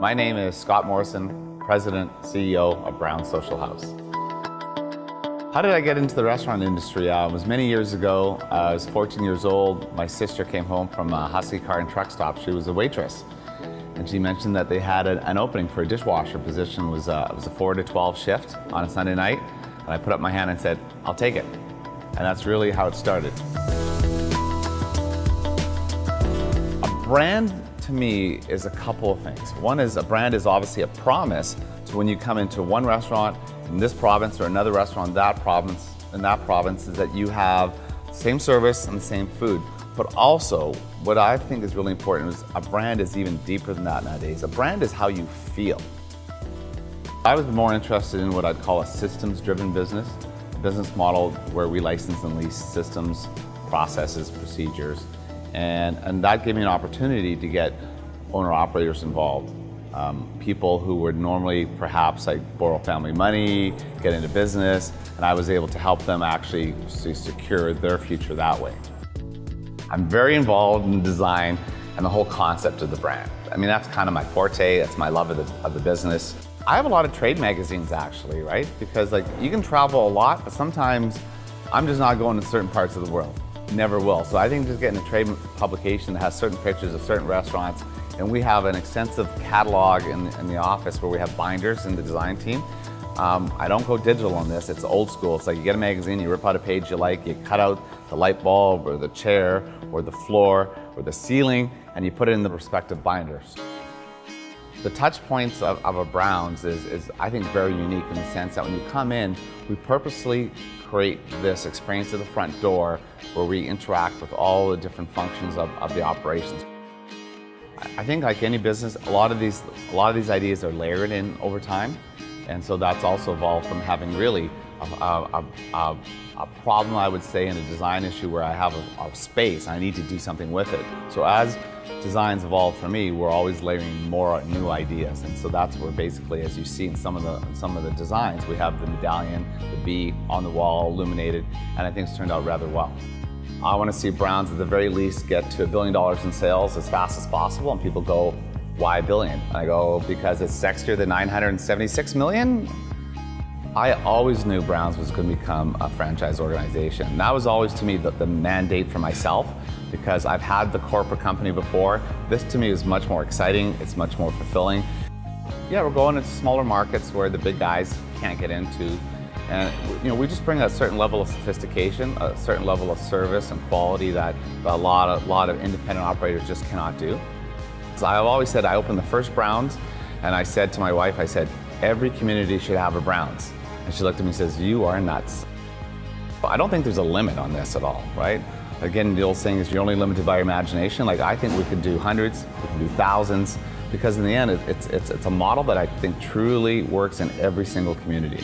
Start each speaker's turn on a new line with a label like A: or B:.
A: My name is Scott Morison, President, CEO of Brown Social House. How did I get into the restaurant industry? It was many years ago. I was 14 years old. My sister came home from a Husky car and truck stop. She was a waitress. And she mentioned that they had an opening for a dishwasher position. It was a 4 to 12 shift on a Sunday night. And I put up my hand and said, I'll take it. And that's really how it started. A brand to me is a couple of things. One is a brand is obviously a promise to when you come into one restaurant in this province or another restaurant in that province is that you have the same service and the same food. But also, what I think is really important is a brand is even deeper than that nowadays. A brand is how you feel. I was more interested in what I'd call a systems-driven business, a business model where we license and lease systems, processes, procedures, and that gave me an opportunity to get owner-operators involved. People who would normally perhaps borrow family money, get into business, and I was able to help them actually secure their future that way. I'm very involved in design and the whole concept of the brand. I mean, that's kind of my forte, that's my love of the business. I have a lot of trade magazines actually, right? Because you can travel a lot, but sometimes I'm just not going to certain parts of the world. Never will. So I think just getting a trade publication that has certain pictures of certain restaurants, and we have an extensive catalog in the office where we have binders in the design team. I don't go digital on this, it's old school. It's like you get a magazine, you rip out a page you like, you cut out the light bulb or the chair or the floor or the ceiling, and you put it in the respective binders. The touch points of a Brown's is I think very unique in the sense that when you come in, we purposely create this experience at the front door where we interact with all the different functions of the operations. I think like any business, a lot of these ideas are layered in over time, and so that's also evolved from having really a problem, I would say, in a design issue where I have a space and I need to do something with it. So as designs evolve for me, we're always layering more new ideas, and so that's where basically, as you see in some of the designs, we have the medallion, the bee on the wall, illuminated, and I think it's turned out rather well. I want to see Brown's at the very least get to $1 billion in sales as fast as possible, and people go, why $1 billion? And I go, because it's sexier than $976 million. I always knew Brown's was going to become a franchise organization. And that was always to me the mandate for myself, because I've had the corporate company before. This to me is much more exciting, it's much more fulfilling. Yeah, we're going into smaller markets where the big guys can't get into. And we just bring a certain level of sophistication, a certain level of service and quality that a lot of independent operators just cannot do. So I've always said, I opened the first Brown's, and I said to my wife, I said, every community should have a Brown's. And she looked at me and says, you are nuts. I don't think there's a limit on this at all, right? Again, the old saying is you're only limited by your imagination. I think we could do hundreds, we can do thousands, because in the end, it's a model that I think truly works in every single community.